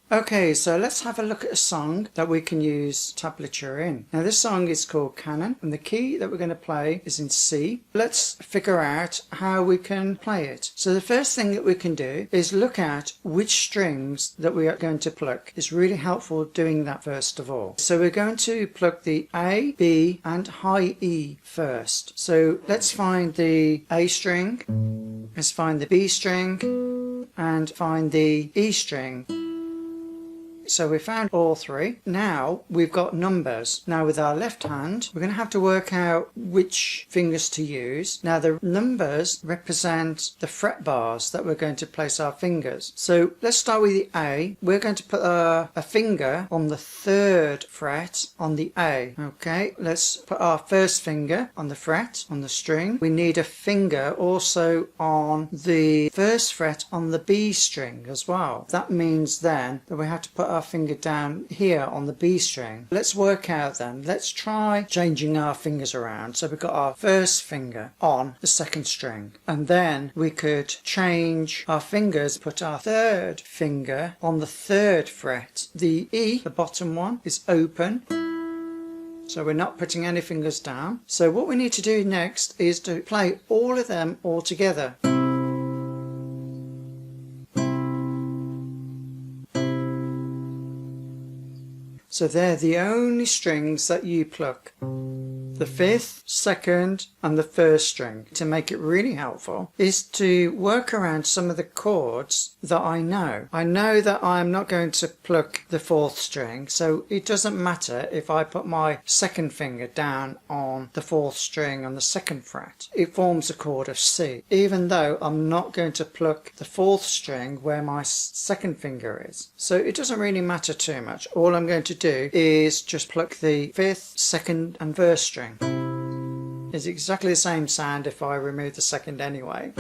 Okay, so let's have a look at a song that we can use tablature in. Now this song is called Canon and the key that we're going to play is in C. Let's figure out how we can play it. So the first thing that we can do is look at which strings that we are going to pluck. It's really helpful doing that first of all. So we're going to pluck the A, B and high E first. So let's find the A string, let's find the B string and find the E string. So we found all three. Now we've got numbers. Now with our left hand, we're going to have to work out which fingers to use. Now the numbers represent the fret bars that we're going to place our fingers. So let's start with the A. We're going to put a finger on the 3rd fret on the A. Okay, let's put our first finger on the fret on the string. We need a finger also on the 1st fret on the B string as well. That means then that we have to put our finger down here on the B string. Let's work out then. Let's try changing our fingers around. So we've got our first finger on the 2nd string and then we could change our fingers, put our 3rd finger on the 3rd fret. The E, the bottom one, is open. So we're not putting any fingers down. So what we need to do next is to play all of them all together. So they're the only strings that you pluck. The 5th, 2nd and the 1st string. To make it really helpful is to work around some of the chords that I know. I know that I'm not going to pluck the 4th string, so it doesn't matter if I put my 2nd finger down on the 4th string on the 2nd fret. It forms a chord of C, even though I'm not going to pluck the 4th string where my 2nd finger is. So it doesn't really matter too much. All I'm going to do is just pluck the 5th, 2nd and 1st string. It's exactly the same sound if I remove the 2nd anyway.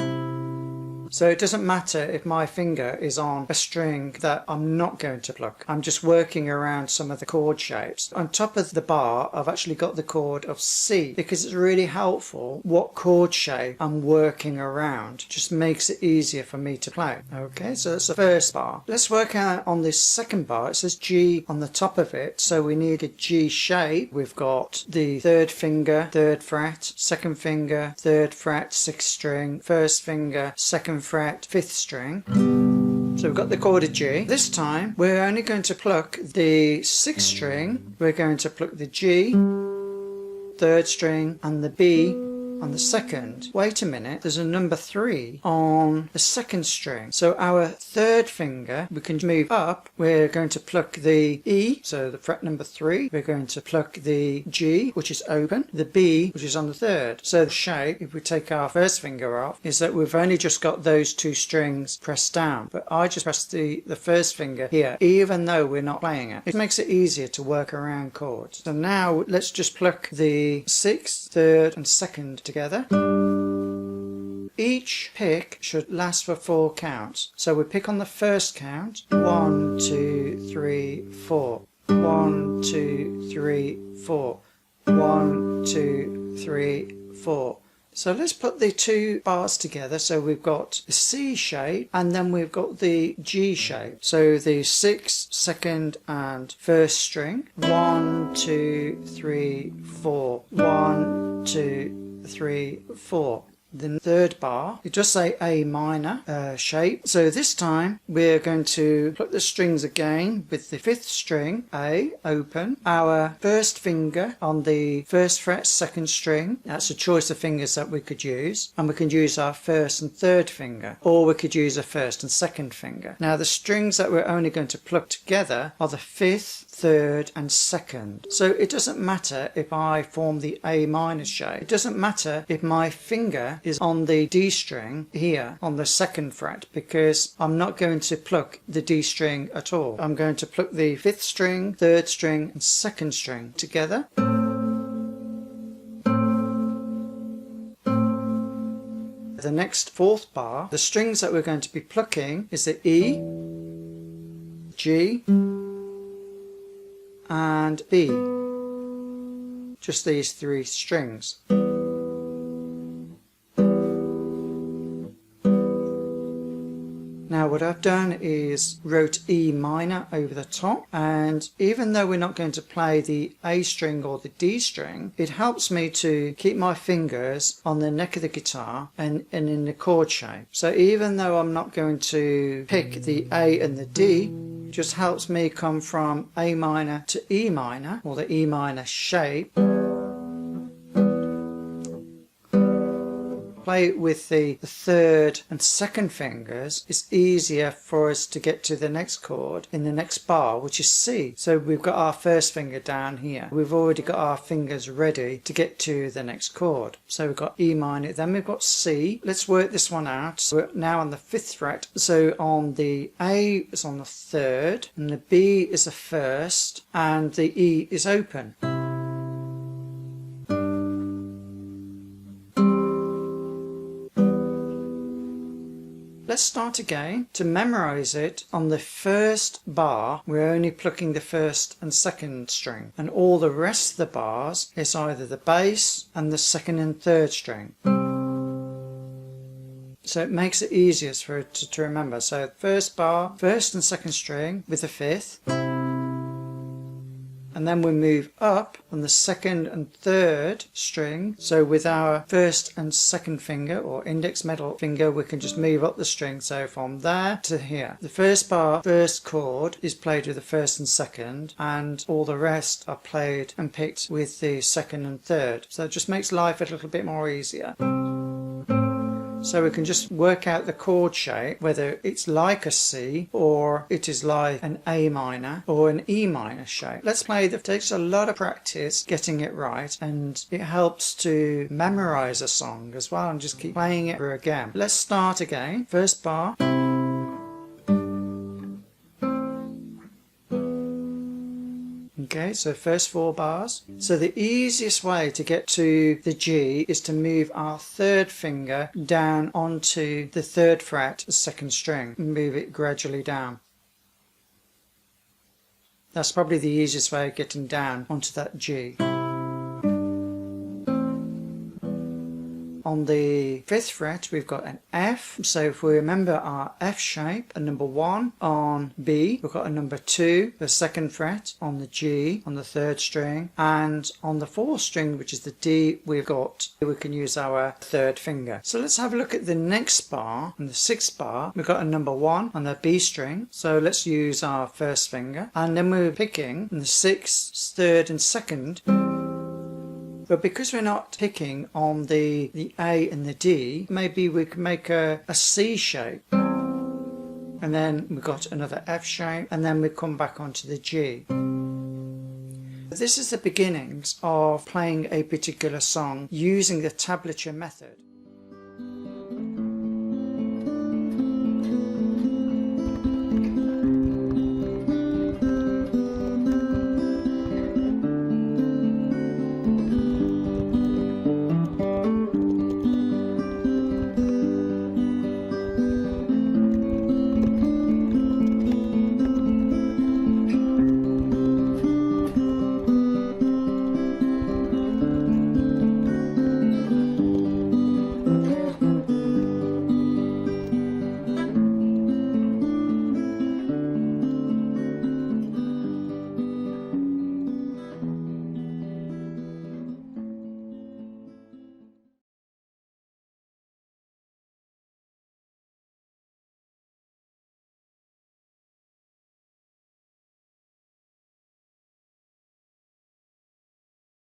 So it doesn't matter if my finger is on a string that I'm not going to pluck. I'm just working around some of the chord shapes. On top of the bar, I've actually got the chord of C because it's really helpful what chord shape I'm working around. It just makes it easier for me to play. Okay, so that's the first bar. Let's work out on this 2nd bar. It says G on the top of it, so we need a G shape. We've got the 3rd finger, 3rd fret, 2nd finger, 3rd fret, 6th string, 1st finger, 2nd fret, 5th string. So we've got the chord of G. This time we're only going to pluck the 6th string, we're going to pluck the G, 3rd string and the B on the 2nd. Wait a minute, there's a number 3 on the 2nd string. So our 3rd finger, we can move up. We're going to pluck the E, so the fret number 3. We're going to pluck the G, which is open, the B, which is on the 3rd. So the shape, if we take our 1st finger off, is that we've only just got those 2 strings pressed down. But I just pressed the 1st finger here, even though we're not playing it. It makes it easier to work around chords. So now let's just pluck the 6th, 3rd and 2nd together. Each pick should last for 4 counts. So we pick on the 1st count. 1, 2, 3, 4. 1, 2, 3, 4. 1, 2, 3, 4. So let's put the 2 bars together. So we've got the C shape and then we've got the G shape. So the 6th, 2nd and 1st string. 1, 2, 3, 4. 1, 2, 3, 4. The 3rd bar, it does say A minor shape. So this time we're going to pluck the strings again with the 5th string, A, open. Our 1st finger on the 1st fret, 2nd string. That's a choice of fingers that we could use. And we can use our 1st and 3rd finger. Or we could use a 1st and 2nd finger. Now the strings that we're only going to pluck together are the 5th, 3rd and 2nd. So it doesn't matter if I form the A minor shape. It doesn't matter if my finger is on the D string here on the 2nd fret because I'm not going to pluck the D string at all. I'm going to pluck the 5th string, 3rd string and 2nd string together. The next 4th bar, the strings that we're going to be plucking is the E, G and B. Just these 3 strings. Now what I've done is wrote E minor over the top, and even though we're not going to play the A string or the D string, it helps me to keep my fingers on the neck of the guitar and in the chord shape. So even though I'm not going to pick the A and the D, it just helps me come from A minor to E minor, or the E minor shape. Play it with the third and second fingers. It's easier for us to get to the next chord in the next bar, which is C. So we've got our first finger down here. We've already got our fingers ready to get to the next chord. So we've got E minor, then we've got C. Let's work this one out. So we're now on the 5th fret. So on the A is on the 3rd, and the B is the 1st, and the E is open. Let's start again. To memorize it, on the first bar we're only plucking the first and second string, and all the rest of the bars is either the bass and the second and third string. So it makes it easiest for it to remember. So first bar, first and second string with the 5th, and then we move up on the second and third string. So with our first and second finger, or index middle finger, we can just move up the string. So from there to here. The first bar, first chord, is played with the first and second, and all the rest are played and picked with the second and third. So it just makes life a little bit more easier. So we can just work out the chord shape, whether it's like a C or it is like an A minor or an E minor shape. Let's play. It takes a lot of practice getting it right, and it helps to memorize a song as well and just keep playing it through again. Let's start again. First bar. Okay, so first 4 bars. So the easiest way to get to the G is to move our third finger down onto the 3rd fret, the 2nd string, and move it gradually down. That's probably the easiest way of getting down onto that G. On the 5th fret we've got an F, so if we remember our F shape, a number 1 on B, we've got a number 2, the 2nd fret on the G on the 3rd string, and on the 4th string, which is the D, we can use our 3rd finger. So let's have a look at the next bar. On the 6th bar we've got a number 1 on the B string, so let's use our 1st finger, and then we're picking in the 6th, 3rd and 2nd. But because we're not picking on the A and the D, maybe we can make a C shape. And then we've got another F shape, and then we come back onto the G. This is the beginnings of playing a particular song using the tablature method.